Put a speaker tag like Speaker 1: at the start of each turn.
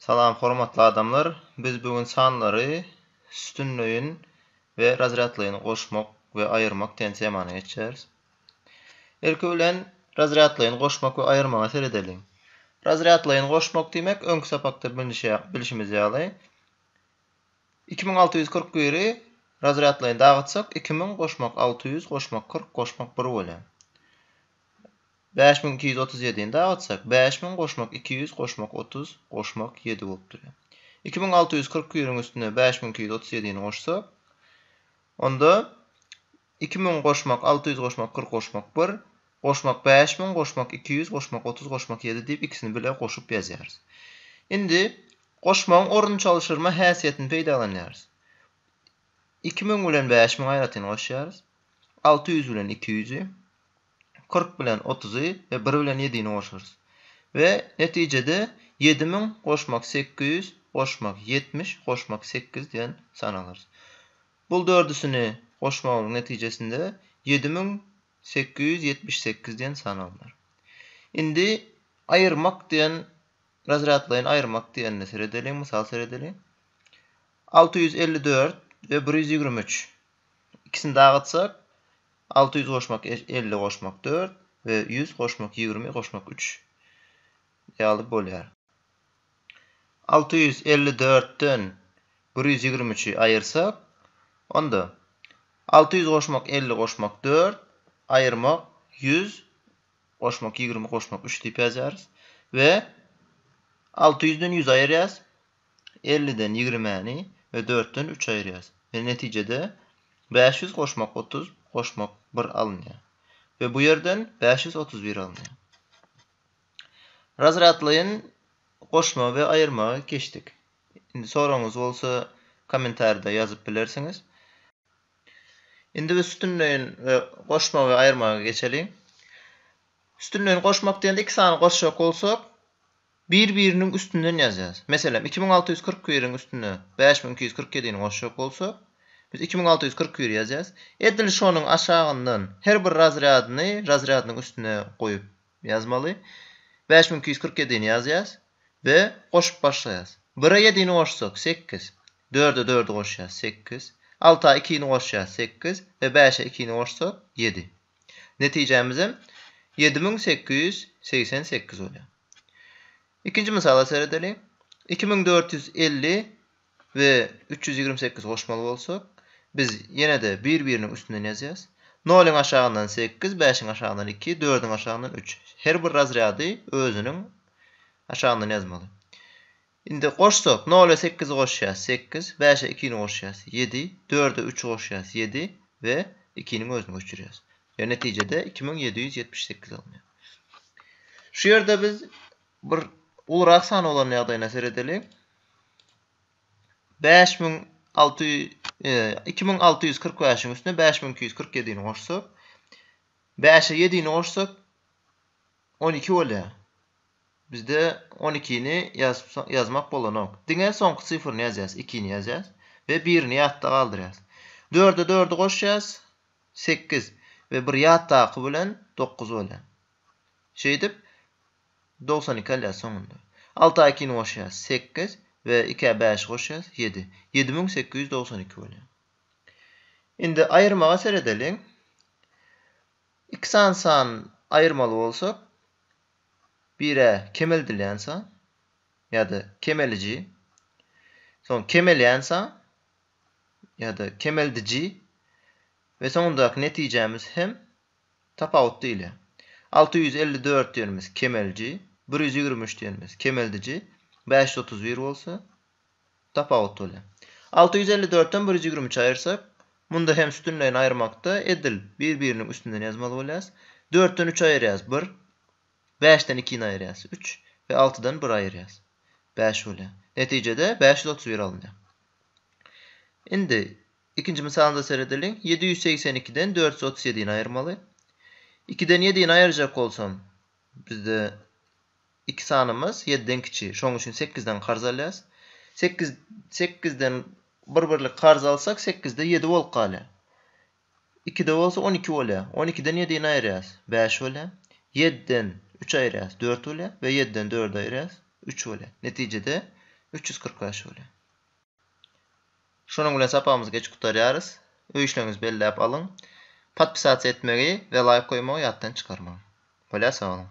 Speaker 1: Salam hormatly adamlar. Biz bugün sanlary, üstünlüğün we razryatlygyny goşmak we aýyrmak diýen temany geçeriz. Ilki bilen razryatlygyny goşmak we aýyrmagy seredeliň. Razryatlygyny goşmak diýmek öňkü sapakda bilişimiz ýaly. 2641-i razryatlygyny dagıtsak 2000 goşmak 600 goşmak 40 goşmak 1 bolar. 5237-ni dağıtsak 5000 goşmak 200 goşmak 30 goşmak 7 bolup durýar. 2641-iň üstüne 5237-ni goşsak onda 2000 goşmak 600 goşmak 40 goşmak 1 goşmak 5000 goşmak 200 goşmak 30 goşmak 7 diýip ikisini bile goşup ýazýarys. Indi goşmagyň orun çalışyrma häsiýetini peýdalanýarys. 2000 bilen 5000 aýratyny goşýarys. 600 bilen 200-ü 40 bilen 30'y ve 1 bilen 7'ni goşuruz. Ve neticede 7000 goşmak 800 goşmak 70 goşmak 8 diýen san alırız. Bul dördüsini goşmagyň netijesinde 7878 diýen san alınır. Indi aýyrmak diýen razryatlygyny aýyrmak diýenine seredeliň, mysal seredeliň. 654 ve 123 ikisini dağıtsak 600 goşmak 50 goşmak 4 ve 100 goşmak 20 goşmak 3 ýaly bolýar. 654-den 123-i aýyrsak, onda 600 goşmak 50 goşmak 4 aýyrmak 100 goşmak 20 goşmak 3 diýip ýazarys we 600-den 100 aýyrýas, 50-den 20-ni we 4-den 3 aýyrýas. Ve neticede 500 goşmak 30 goşmak 1 alınýar. Ve bu yerden 531 alınýar. Razryatlygyny goşma we aýyrmagy geçdik. Indi soraňyz bolsa kommentarda ýazyp bilersiňiz. Indi biz üstünlüğün we goşma we aýyrmagy geçelim. Üstünlüğün goşmak diýende iki sany goşjak bolsak bir-biriniň üstünden ýazýarys. Meselem 2641-iň üstüne 5247-ni goşjak bolsak biz 2641 ýazýarys. Edil şonuň aşagyndan her bir razryadyny üstüne goýup ýazmaly. 5247-ni ýazýarys we goşup başlaýarys. 1-e 7-ni goşsak 8, 4'e 4'ü goşýarys 8, 6'a 2'ni goşýarys 8 we 5'e 2'ni goşsak 7. Netijemiz 7888 bolýar. İkinci misala seredeliň. 2450 ve 328 goşmaly bolsak biz yine de bir-biriniň üstünden ýazýarys. 0'ın aşagyndan 8, 5'in aşagyndan 2, 4'ün aşagyndan 3. Her bir razryady özüniň aşagyndan ýazmaly. Indi goşsak 0'a 8'i goşýarys 8, 5'e 2'ni goşýarys 7, 4'e 3'ü goşýarys 7 we 2'niň özüni göçürýärys. Ýa netijede 2778 alınýar. Şu ýerde biz bir ulrak san olan ýagdaýyna seredeliň. 2645-iň üstüne 5247-ni goşsak 5'e 7'ni goşsak 12 bolýar. Bizde 12'ni ýazmak bolanok. Diňe soňky syfryny ýazýarys, 2'ni ýazýarys we 1'ni ýatda galdyrýarys. 4'e 4'ü goşýarys 8 we 1 ýatdaky bilen 9 bolýar. Şeýdip 92 alýar soňunda. 6'a 2'ni goşýarys 8 ve 2'e 5 goşýarys 7. 7892 bolýar. Indi aýyrmaga seredeliň. İki san aýyrmaly bolsak 1'e kemeldilýän san ýa-da kemelici, soň kemelýän san ýa-da kemeldici we soňundaky netijemiz hem tapawut diýilýär. 654 diýenimiz kemelci, 123 diýenimiz kemeldici, 531 bolsa tapawut bolýar. 654-den 123 aýyrsak, munda hem üstünleýini aýyrmakda edil bir-biriniň üstünden ýazmaly bolýar. 4'den 3 aýyrýas 1, 5'den 2'ni aýyrýas 3 we 6'dan 1 aýyrýas 5 bolýar. Netijede 531 alınýar. Indi ikinci misalda seredeliň. 782'den 437'ni aýyrmaly. 2'den 7'ni aýyrjak bolsam bizde iki sanymız 7'den kiçi. Şoň üçin 8'den karz alýas. 8'den bir-birlik karz alsak 8'de 7 bolup galýar. 2'de bolsa 12 bolýar. 12'den 7'ni aýyrýas 5 bolýar. 7'den 3 aýyrýas 4 bolýar we 7'den 4 aýyrýas 3 bolýar. Netijede 345 bolýar. Şonuň bilen sapamyzy geç gutarýarys. Öýüşlerinizi belläp alyň. Patpisat etmegi we like goýmagy ýatdan çykarmagy. Bolýar, sag bolun.